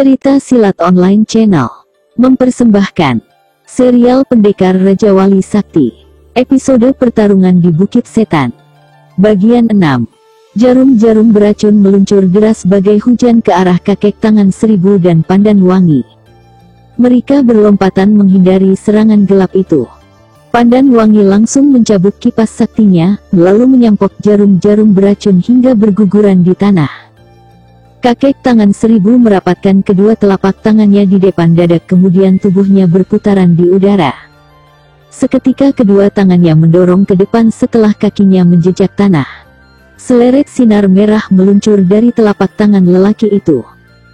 Cerita Silat Online Channel mempersembahkan serial Pendekar Raja Wali Sakti, episode Pertarungan di Bukit Setan, bagian 6. Jarum-jarum beracun meluncur deras bagai hujan ke arah kakek tangan seribu dan Pandan Wangi. Mereka berlompatan menghindari serangan gelap itu. Pandan Wangi langsung mencabut kipas saktinya, lalu menyampok jarum-jarum beracun hingga berguguran di tanah. Kakek tangan seribu merapatkan kedua telapak tangannya di depan dada, kemudian tubuhnya berputaran di udara. Seketika kedua tangannya mendorong ke depan setelah kakinya menjejak tanah. Seleret sinar merah meluncur dari telapak tangan lelaki itu.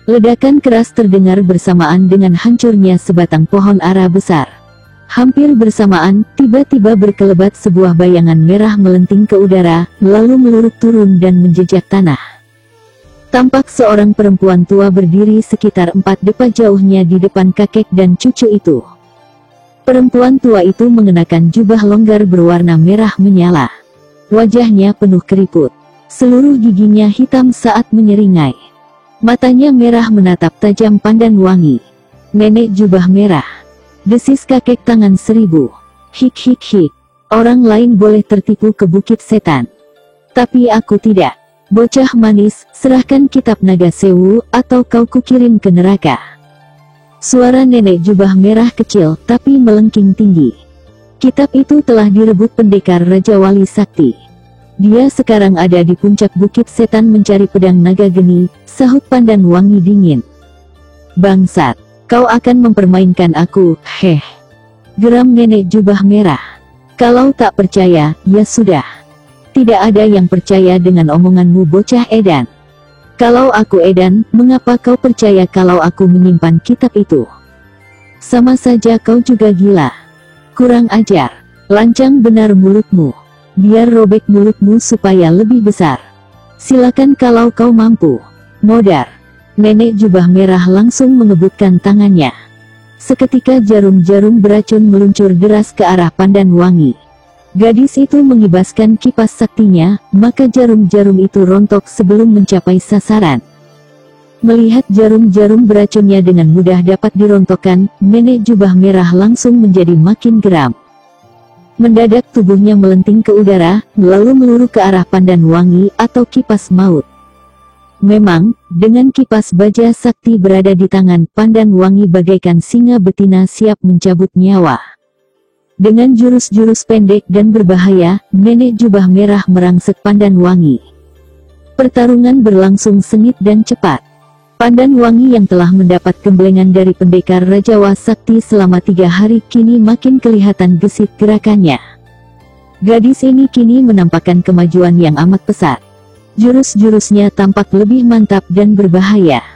Ledakan keras terdengar bersamaan dengan hancurnya sebatang pohon ara besar. Hampir bersamaan, tiba-tiba berkelebat sebuah bayangan merah melenting ke udara, lalu meluruk turun dan menjejak tanah. Tampak seorang perempuan tua berdiri sekitar 4 depa jauhnya di depan kakek dan cucu itu. Perempuan tua itu mengenakan jubah longgar berwarna merah menyala. Wajahnya penuh keriput. Seluruh giginya hitam saat menyeringai. Matanya merah menatap tajam Pandan Wangi. "Nenek jubah merah," desis kakek tangan seribu. "Hik hik hik. Orang lain boleh tertipu ke Bukit Setan, tapi aku tidak. Bocah manis, serahkan kitab Naga Sewu, atau kau kukirim ke neraka." Suara nenek jubah merah kecil, tapi melengking tinggi. "Kitab itu telah direbut pendekar Raja Wali Sakti. Dia sekarang ada di puncak Bukit Setan mencari pedang naga geni," sahut Pandan Wangi dingin. "Bangsat, kau akan mempermainkan aku, heh," geram nenek jubah merah. "Kalau tak percaya, ya sudah. Tidak ada yang percaya dengan omonganmu, bocah edan. Kalau aku edan, mengapa kau percaya kalau aku menyimpan kitab itu? Sama saja kau juga gila. Kurang ajar. Lancang benar mulutmu. Biar robek mulutmu supaya lebih besar. Silakan kalau kau mampu." "Modar." Nenek jubah merah langsung mengebutkan tangannya. Seketika jarum-jarum beracun meluncur deras ke arah Pandan Wangi. Gadis itu mengibaskan kipas saktinya, maka jarum-jarum itu rontok sebelum mencapai sasaran. Melihat jarum-jarum beracunnya dengan mudah dapat dirontokkan, nenek jubah merah langsung menjadi makin geram. Mendadak tubuhnya melenting ke udara, lalu meluru ke arah Pandan Wangi atau kipas maut. Memang, dengan kipas baja sakti berada di tangan, Pandan Wangi bagaikan singa betina siap mencabut nyawa. Dengan jurus-jurus pendek dan berbahaya, nenek jubah merah merangsek Pandan Wangi. Pertarungan berlangsung sengit dan cepat. Pandan Wangi yang telah mendapat gemblengan dari pendekar Raja Wali Sakti selama 3 hari kini makin kelihatan gesit gerakannya. Gadis ini kini menampakkan kemajuan yang amat pesat. Jurus-jurusnya tampak lebih mantap dan berbahaya.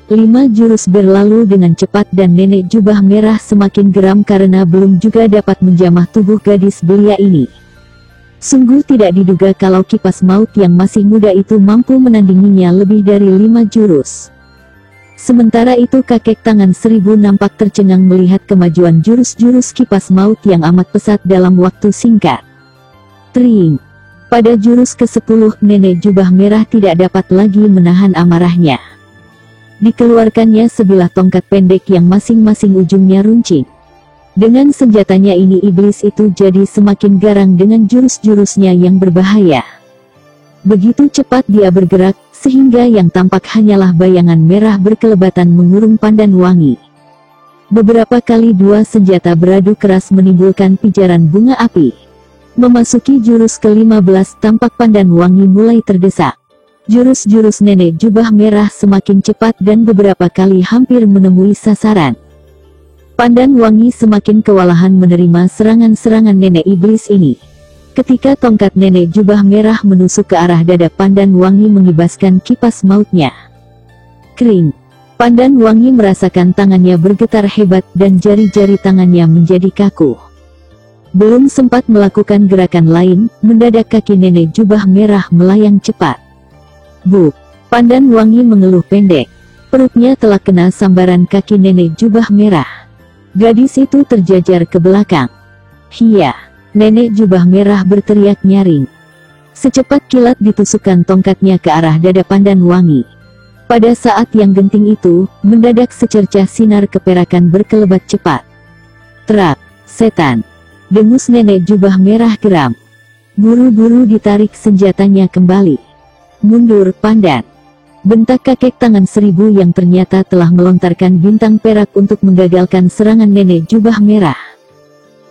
5 jurus berlalu dengan cepat dan nenek jubah merah semakin geram karena belum juga dapat menjamah tubuh gadis belia ini. Sungguh tidak diduga kalau kipas maut yang masih muda itu mampu menandinginya lebih dari 5 jurus. Sementara itu kakek tangan seribu nampak tercengang melihat kemajuan jurus-jurus kipas maut yang amat pesat dalam waktu singkat. Tring! Pada jurus ke-10 nenek jubah merah tidak dapat lagi menahan amarahnya. Dikeluarkannya sebilah tongkat pendek yang masing-masing ujungnya runcing. Dengan senjatanya ini iblis itu jadi semakin garang dengan jurus-jurusnya yang berbahaya. Begitu cepat dia bergerak, sehingga yang tampak hanyalah bayangan merah berkelebatan mengurung Pandan Wangi. Beberapa kali dua senjata beradu keras menimbulkan pijaran bunga api. Memasuki jurus ke-15 tampak Pandan Wangi mulai terdesak. Jurus-jurus nenek jubah merah semakin cepat dan beberapa kali hampir menemui sasaran. Pandan Wangi semakin kewalahan menerima serangan-serangan nenek iblis ini. Ketika tongkat nenek jubah merah menusuk ke arah dada, Pandan Wangi mengibaskan kipas mautnya. Kring! Pandan Wangi merasakan tangannya bergetar hebat dan jari-jari tangannya menjadi kaku. Belum sempat melakukan gerakan lain, mendadak kaki nenek jubah merah melayang cepat. "Buk!" Pandan Wangi mengeluh pendek. Perutnya telah kena sambaran kaki nenek jubah merah. Gadis itu terjajar ke belakang. "Hiya!" Nenek jubah merah berteriak nyaring. Secepat kilat ditusukkan tongkatnya ke arah dada Pandan Wangi. Pada saat yang genting itu, mendadak secercah sinar keperakan berkelebat cepat. Terak, setan! Dengus nenek jubah merah geram. Buru-buru ditarik senjatanya kembali. Mundur, Pandan! Bentak kakek tangan seribu yang ternyata telah melontarkan bintang perak untuk menggagalkan serangan nenek jubah merah.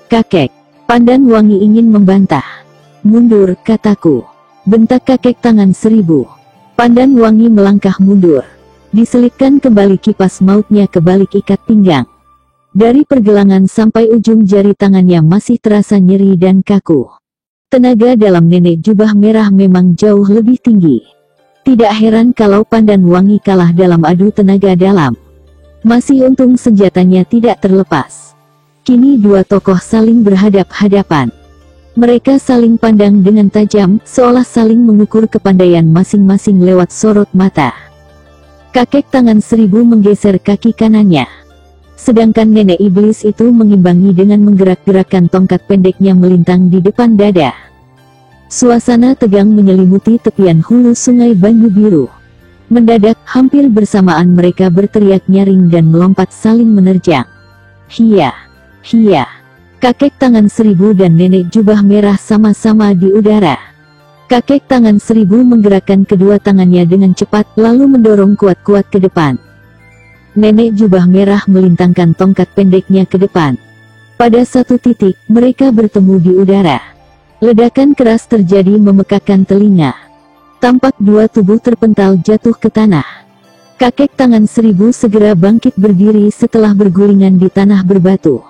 Kakek! Pandan Wangi ingin membantah. Mundur, kataku! Bentak kakek tangan seribu. Pandan Wangi melangkah mundur. Diselipkan kembali kipas mautnya ke balik ikat pinggang. Dari pergelangan sampai ujung jari tangannya masih terasa nyeri dan kaku. Tenaga dalam nenek jubah merah memang jauh lebih tinggi. Tidak heran kalau Pandan Wangi kalah dalam adu tenaga dalam. Masih untung senjatanya tidak terlepas. Kini dua tokoh saling berhadap-hadapan. Mereka saling pandang dengan tajam, seolah saling mengukur kepandaian masing-masing lewat sorot mata. Kakek tangan seribu menggeser kaki kanannya. Sedangkan nenek iblis itu mengimbangi dengan menggerak-gerakkan tongkat pendeknya melintang di depan dada. Suasana tegang menyelimuti tepian hulu sungai Banyu Biru. Mendadak, hampir bersamaan mereka berteriak nyaring dan melompat saling menerjang. Hia! Hia! Kakek tangan seribu dan nenek jubah merah sama-sama di udara. Kakek tangan seribu menggerakkan kedua tangannya dengan cepat lalu mendorong kuat-kuat ke depan. Nenek jubah merah melintangkan tongkat pendeknya ke depan. Pada satu titik, mereka bertemu di udara. Ledakan keras terjadi memekakkan telinga. Tampak dua tubuh terpental jatuh ke tanah. Kakek tangan seribu segera bangkit berdiri setelah bergulingan di tanah berbatu.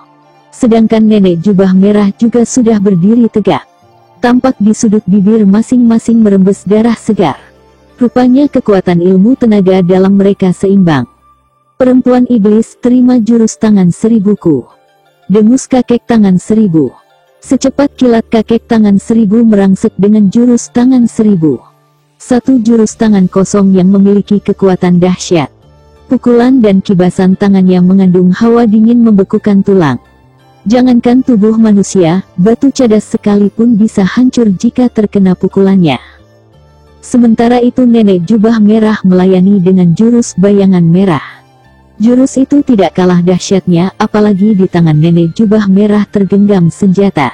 Sedangkan nenek jubah merah juga sudah berdiri tegak. Tampak di sudut bibir masing-masing merembes darah segar. Rupanya kekuatan ilmu tenaga dalam mereka seimbang. Perempuan iblis, terima jurus tangan seribuku. Dengus kakek tangan seribu. Secepat kilat kakek tangan seribu merangsek dengan jurus tangan seribu. Satu jurus tangan kosong yang memiliki kekuatan dahsyat. Pukulan dan kibasan tangannya mengandung hawa dingin membekukan tulang. Jangankan tubuh manusia, batu cadas sekalipun bisa hancur jika terkena pukulannya. Sementara itu nenek jubah merah melayani dengan jurus bayangan merah. Jurus itu tidak kalah dahsyatnya, apalagi di tangan nenek jubah merah tergenggam senjata.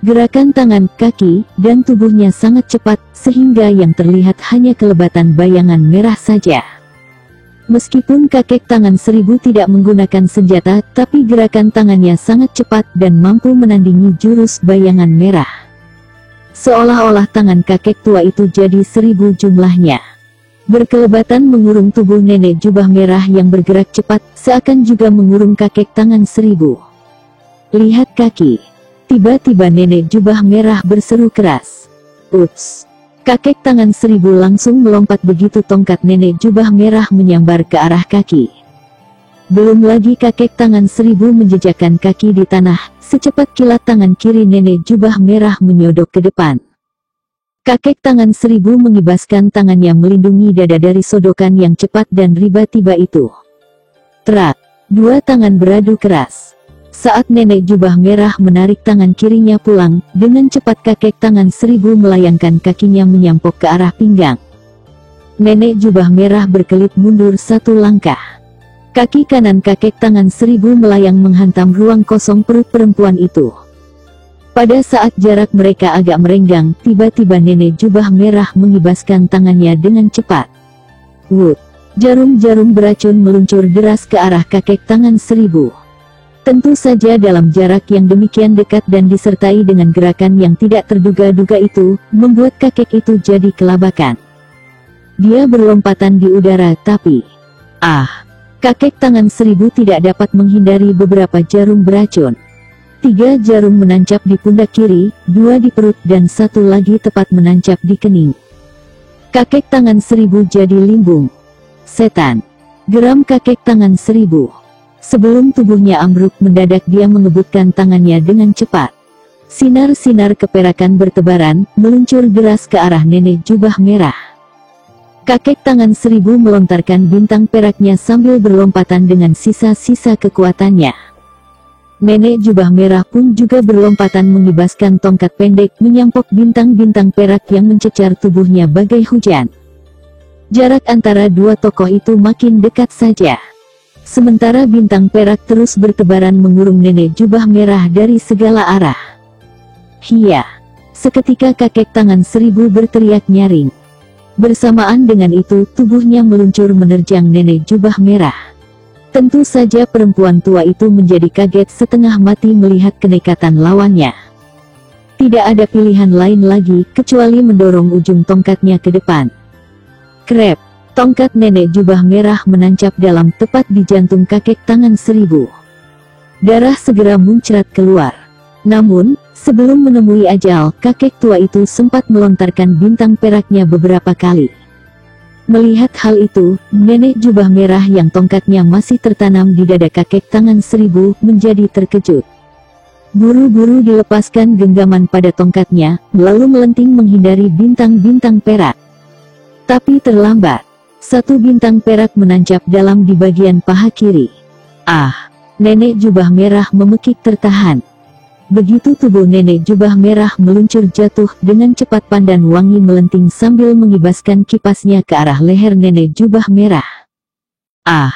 Gerakan tangan, kaki, dan tubuhnya sangat cepat, sehingga yang terlihat hanya kelebatan bayangan merah saja. Meskipun kakek tangan seribu tidak menggunakan senjata, tapi gerakan tangannya sangat cepat dan mampu menandingi jurus bayangan merah. Seolah-olah tangan kakek tua itu jadi 1000 jumlahnya. Berkelebatan mengurung tubuh nenek jubah merah yang bergerak cepat, seakan juga mengurung kakek tangan seribu. Lihat kaki. Tiba-tiba nenek jubah merah berseru keras. Ups! Kakek tangan seribu langsung melompat begitu tongkat nenek jubah merah menyambar ke arah kaki. Belum lagi kakek tangan seribu menjejakkan kaki di tanah, secepat kilat tangan kiri nenek jubah merah menyodok ke depan. Kakek tangan seribu mengibaskan tangannya melindungi dada dari sodokan yang cepat dan tiba-tiba itu. Terak! Dua tangan beradu keras. Saat nenek jubah merah menarik tangan kirinya pulang, dengan cepat kakek tangan seribu melayangkan kakinya menyampok ke arah pinggang. Nenek jubah merah berkelit mundur satu langkah. Kaki kanan kakek tangan seribu melayang menghantam ruang kosong perut perempuan itu. Pada saat jarak mereka agak merenggang, tiba-tiba nenek jubah merah mengibaskan tangannya dengan cepat. Wut! Jarum-jarum beracun meluncur deras ke arah kakek tangan seribu. Tentu saja dalam jarak yang demikian dekat dan disertai dengan gerakan yang tidak terduga-duga itu, membuat kakek itu jadi kelabakan. Dia berlompatan di udara tapi... kakek tangan seribu tidak dapat menghindari beberapa jarum beracun. 3 jarum menancap di pundak kiri, 2 di perut dan 1 lagi tepat menancap di kening. Kakek tangan seribu jadi limbung. Setan! Geram kakek tangan seribu. Sebelum tubuhnya ambruk mendadak dia mengebutkan tangannya dengan cepat. Sinar-sinar keperakan bertebaran, meluncur deras ke arah nenek jubah merah. Kakek tangan seribu melontarkan bintang peraknya sambil berlompatan dengan sisa-sisa kekuatannya. Nenek jubah merah pun juga berlompatan mengibaskan tongkat pendek menyampok bintang-bintang perak yang mencecar tubuhnya bagai hujan. Jarak antara dua tokoh itu makin dekat saja. Sementara bintang perak terus bertebaran mengurung nenek jubah merah dari segala arah. Hia! Seketika kakek tangan seribu berteriak nyaring. Bersamaan dengan itu tubuhnya meluncur menerjang nenek jubah merah. Tentu saja perempuan tua itu menjadi kaget setengah mati melihat kenekatan lawannya. Tidak ada pilihan lain lagi kecuali mendorong ujung tongkatnya ke depan. Krep! Tongkat nenek jubah merah menancap dalam tepat di jantung kakek tangan seribu. Darah segera muncrat keluar. Namun, sebelum menemui ajal, kakek tua itu sempat melontarkan bintang peraknya beberapa kali. Melihat hal itu, nenek jubah merah yang tongkatnya masih tertanam di dada kakek tangan seribu menjadi terkejut. Buru-buru dilepaskan genggaman pada tongkatnya, lalu melenting menghindari bintang-bintang perak. Tapi terlambat. Satu bintang perak menancap dalam di bagian paha kiri. Ah! Nenek jubah merah memekik tertahan. Begitu tubuh nenek jubah merah meluncur jatuh, dengan cepat pandan wangi melenting sambil mengibaskan kipasnya ke arah leher nenek jubah merah. Ah!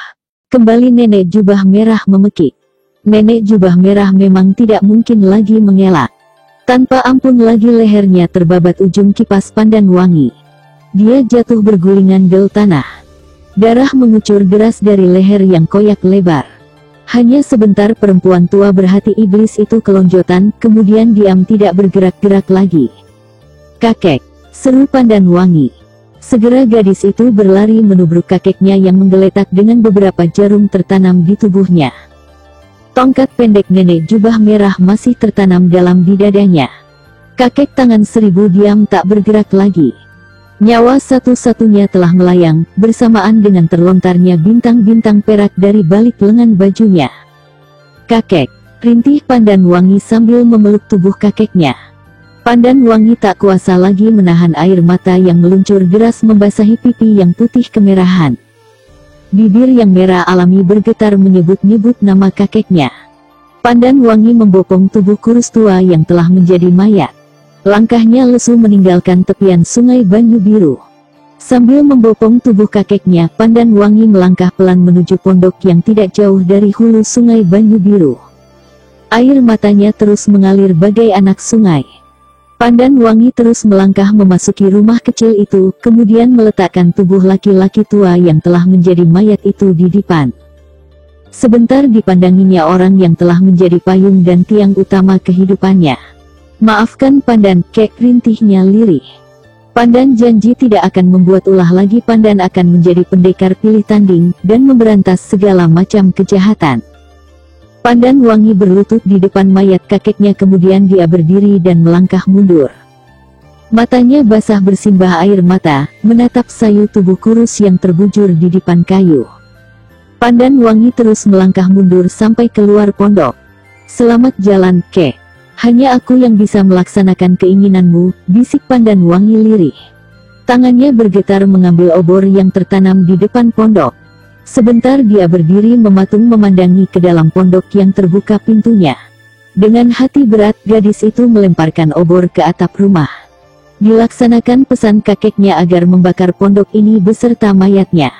Kembali nenek jubah merah memekik. Nenek jubah merah memang tidak mungkin lagi mengelak. Tanpa ampun lagi lehernya terbabat ujung kipas pandan wangi. Dia jatuh bergulingan del tanah. Darah mengucur deras dari leher yang koyak lebar. Hanya sebentar perempuan tua berhati iblis itu kelonjotan, kemudian diam tidak bergerak-gerak lagi. Kakek! Seru pandan wangi. Segera gadis itu berlari menubruk kakeknya yang menggeletak dengan beberapa jarum tertanam di tubuhnya. Tongkat pendek nenek jubah merah masih tertanam dalam di dadanya. Kakek tangan seribu diam tak bergerak lagi. Nyawa satu-satunya telah melayang, bersamaan dengan terlontarnya bintang-bintang perak dari balik lengan bajunya. Kakek! Rintih pandan wangi sambil memeluk tubuh kakeknya. Pandan wangi tak kuasa lagi menahan air mata yang meluncur deras membasahi pipi yang putih kemerahan. Bibir yang merah alami bergetar menyebut-nyebut nama kakeknya. Pandan wangi membopong tubuh kurus tua yang telah menjadi mayat. Langkahnya lesu meninggalkan tepian sungai Banyu Biru. Sambil membopong tubuh kakeknya, pandan wangi melangkah pelan menuju pondok yang tidak jauh dari hulu sungai Banyu Biru. Air matanya terus mengalir bagai anak sungai. Pandan wangi terus melangkah memasuki rumah kecil itu, kemudian meletakkan tubuh laki-laki tua yang telah menjadi mayat itu di depan. Sebentar dipandanginya orang yang telah menjadi payung dan tiang utama kehidupannya. Maafkan Pandan, kek, rintihnya lirih. Pandan janji tidak akan membuat ulah lagi. Pandan akan menjadi pendekar pilih tanding, dan memberantas segala macam kejahatan. Pandan wangi berlutut di depan mayat kakeknya, kemudian dia berdiri dan melangkah mundur. Matanya basah bersimbah air mata, menatap sayu tubuh kurus yang terbujur di depan kayu. Pandan wangi terus melangkah mundur sampai keluar pondok. Selamat jalan, kek. Hanya aku yang bisa melaksanakan keinginanmu, bisik pandan wangi lirih. Tangannya bergetar mengambil obor yang tertanam di depan pondok. Sebentar dia berdiri mematung memandangi ke dalam pondok yang terbuka pintunya. Dengan hati berat gadis itu melemparkan obor ke atap rumah. Dilaksanakan pesan kakeknya agar membakar pondok ini beserta mayatnya.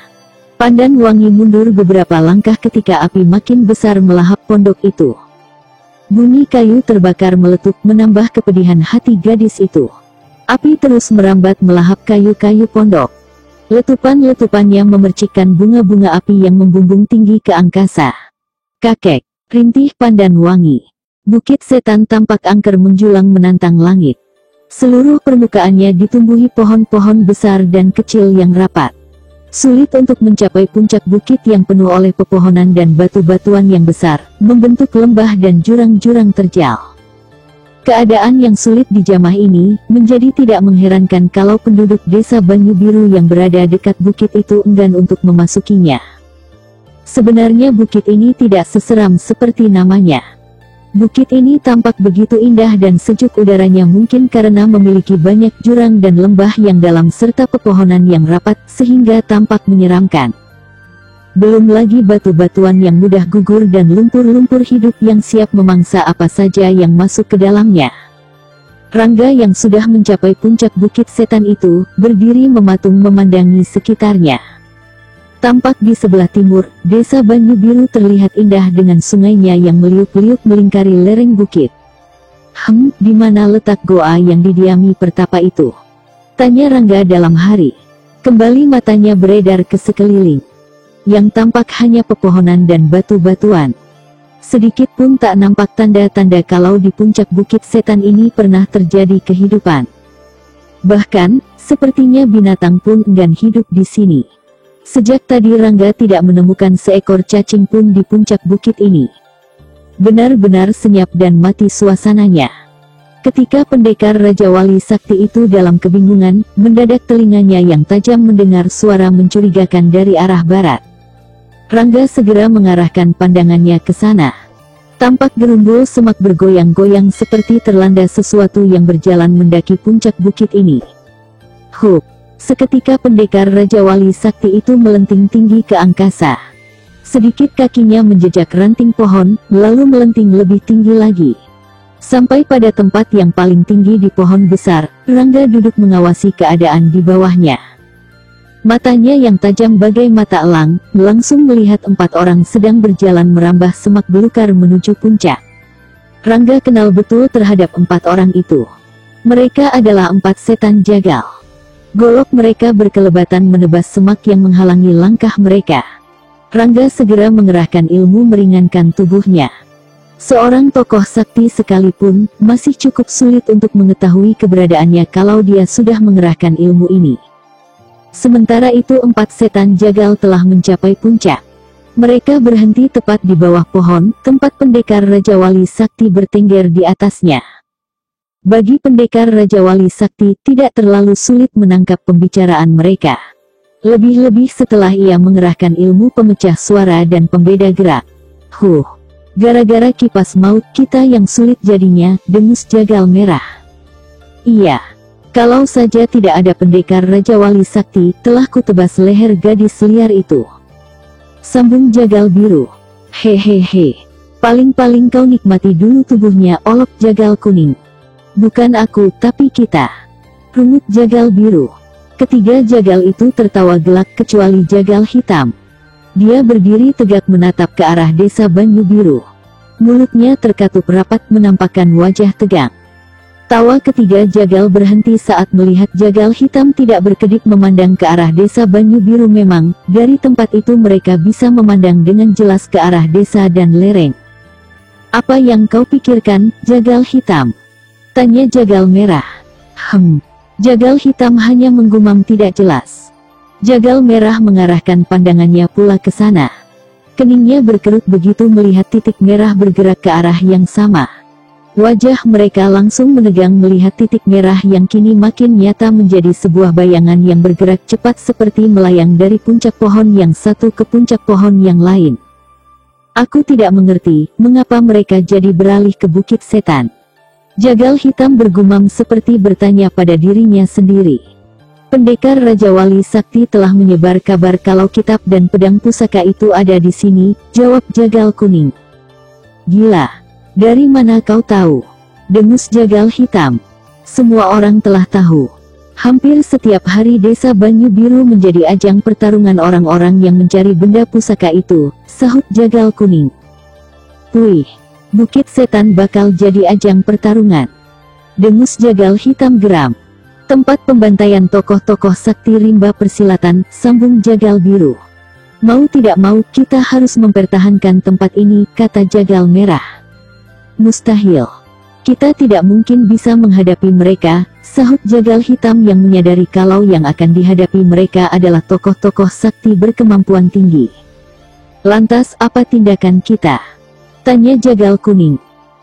Pandan wangi mundur beberapa langkah ketika api makin besar melahap pondok itu. Bunyi kayu terbakar meletup menambah kepedihan hati gadis itu. Api terus merambat melahap kayu-kayu pondok. Letupan-letupannya memercikkan bunga-bunga api yang membumbung tinggi ke angkasa. Kakek! Rintih pandan wangi. Bukit Setan tampak angker menjulang menantang langit. Seluruh permukaannya ditumbuhi pohon-pohon besar dan kecil yang rapat. Sulit untuk mencapai puncak bukit yang penuh oleh pepohonan dan batu-batuan yang besar, membentuk lembah dan jurang-jurang terjal. Keadaan yang sulit dijamah ini, menjadi tidak mengherankan kalau penduduk desa Banyu Biru yang berada dekat bukit itu enggan untuk memasukinya. Sebenarnya bukit ini tidak seseram seperti namanya. Bukit ini tampak begitu indah dan sejuk udaranya mungkin karena memiliki banyak jurang dan lembah yang dalam serta pepohonan yang rapat sehingga tampak menyeramkan. Belum lagi batu-batuan yang mudah gugur dan lumpur-lumpur hidup yang siap memangsa apa saja yang masuk ke dalamnya. Rangga yang sudah mencapai puncak Bukit Setan itu, berdiri mematung memandangi sekitarnya. Tampak di sebelah timur, desa Banyu Biru terlihat indah dengan sungainya yang meliuk-liuk melingkari lereng bukit. Di mana letak goa yang didiami pertapa itu? Tanya Rangga dalam hari. Kembali matanya beredar ke sekeliling. Yang tampak hanya pepohonan dan batu-batuan. Sedikit pun tak nampak tanda-tanda kalau di puncak Bukit Setan ini pernah terjadi kehidupan. Bahkan, sepertinya binatang pun enggan hidup di sini. Sejak tadi Rangga tidak menemukan seekor cacing pun di puncak bukit ini. Benar-benar senyap dan mati suasananya. Ketika pendekar Raja Wali Sakti itu dalam kebingungan, mendadak telinganya yang tajam mendengar suara mencurigakan dari arah barat. Rangga segera mengarahkan pandangannya ke sana. Tampak gerumbul semak bergoyang-goyang seperti terlanda sesuatu yang berjalan mendaki puncak bukit ini. Seketika pendekar Raja Wali Sakti itu melenting tinggi ke angkasa. Sedikit kakinya menjejak ranting pohon, lalu melenting lebih tinggi lagi. Sampai pada tempat yang paling tinggi di pohon besar, Rangga duduk mengawasi keadaan di bawahnya. Matanya yang tajam bagai mata elang, langsung melihat 4 orang sedang berjalan merambah semak belukar menuju puncak. Rangga kenal betul terhadap 4 orang itu. Mereka adalah 4 setan jagal. Golok mereka berkelebatan menebas semak yang menghalangi langkah mereka. Rangga segera mengerahkan ilmu meringankan tubuhnya. Seorang tokoh sakti sekalipun, masih cukup sulit untuk mengetahui keberadaannya kalau dia sudah mengerahkan ilmu ini. Sementara itu 4 setan jagal telah mencapai puncak. Mereka berhenti tepat di bawah pohon, tempat pendekar Raja Wali Sakti bertengger di atasnya. Bagi pendekar Raja Wali Sakti tidak terlalu sulit menangkap pembicaraan mereka. Lebih-lebih setelah ia mengerahkan ilmu pemecah suara dan pembeda gerak. Gara-gara kipas maut kita yang sulit jadinya, dengus jagal merah. Iya. Kalau saja tidak ada pendekar Raja Wali Sakti, telah kutebas leher gadis liar itu. Sambung jagal biru. Hehehe. Paling-paling kau nikmati dulu tubuhnya, olok jagal kuning. Bukan aku, tapi kita. Rungut jagal biru. Ketiga jagal itu tertawa gelak kecuali jagal hitam. Dia berdiri tegak menatap ke arah desa Banyu Biru. Mulutnya terkatup rapat menampakkan wajah tegang. Tawa ketiga jagal berhenti saat melihat jagal hitam tidak berkedip memandang ke arah desa Banyu Biru. Memang, dari tempat itu mereka bisa memandang dengan jelas ke arah desa dan lereng. Apa yang kau pikirkan, jagal hitam? Tanya jagal merah. Jagal hitam hanya menggumam tidak jelas. Jagal merah mengarahkan pandangannya pula ke sana. Keningnya berkerut begitu melihat titik merah bergerak ke arah yang sama. Wajah mereka langsung menegang melihat titik merah yang kini makin nyata menjadi sebuah bayangan yang bergerak cepat seperti melayang dari puncak pohon yang satu ke puncak pohon yang lain. Aku tidak mengerti, mengapa mereka jadi beralih ke Bukit Setan. Jagal hitam bergumam seperti bertanya pada dirinya sendiri. Pendekar Raja Wali Sakti telah menyebar kabar kalau kitab dan pedang pusaka itu ada di sini, jawab jagal kuning. Gila. Dari mana kau tahu? Dengus jagal hitam. Semua orang telah tahu. Hampir setiap hari desa Banyu Biru menjadi ajang pertarungan orang-orang yang mencari benda pusaka itu, sahut jagal kuning. Puih, Bukit Setan bakal jadi ajang pertarungan. Dengus jagal hitam geram. Tempat pembantaian tokoh-tokoh sakti rimba persilatan, sambung jagal biru. Mau tidak mau kita harus mempertahankan tempat ini, kata jagal merah. Mustahil. Kita tidak mungkin bisa menghadapi mereka, sahut jagal hitam yang menyadari kalau yang akan dihadapi mereka adalah tokoh-tokoh sakti berkemampuan tinggi. Lantas apa tindakan kita? Tanya jagal kuning.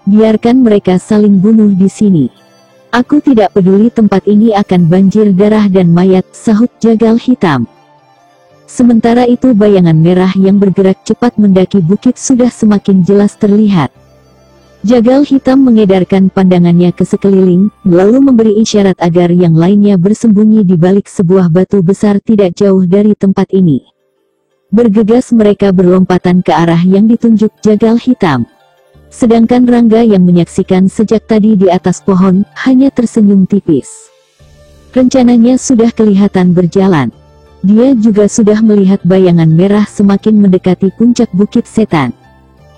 Biarkan mereka saling bunuh di sini. Aku tidak peduli tempat ini akan banjir darah dan mayat, sahut jagal hitam. Sementara itu bayangan merah yang bergerak cepat mendaki bukit sudah semakin jelas terlihat. Jagal hitam mengedarkan pandangannya ke sekeliling, lalu memberi isyarat agar yang lainnya bersembunyi di balik sebuah batu besar tidak jauh dari tempat ini. Bergegas mereka berlompatan ke arah yang ditunjuk jagal hitam. Sedangkan Rangga yang menyaksikan sejak tadi di atas pohon, hanya tersenyum tipis. Rencananya sudah kelihatan berjalan. Dia juga sudah melihat bayangan merah semakin mendekati puncak Bukit Setan.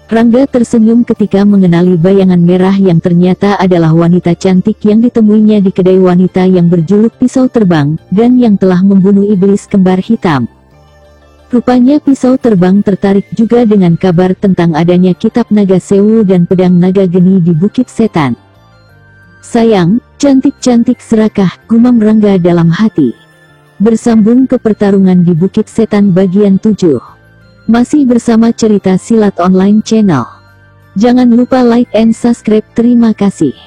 Rangga tersenyum ketika mengenali bayangan merah yang ternyata adalah wanita cantik yang ditemuinya di kedai wanita yang berjuluk Pisau Terbang, dan yang telah membunuh iblis kembar hitam. Rupanya Pisau Terbang tertarik juga dengan kabar tentang adanya kitab Naga Sewu dan pedang naga geni di Bukit Setan. Sayang, cantik-cantik serakah, gumam Rangga dalam hati. Bersambung ke pertarungan di Bukit Setan bagian 7. Masih bersama cerita Silat Online Channel. Jangan lupa like and subscribe, terima kasih.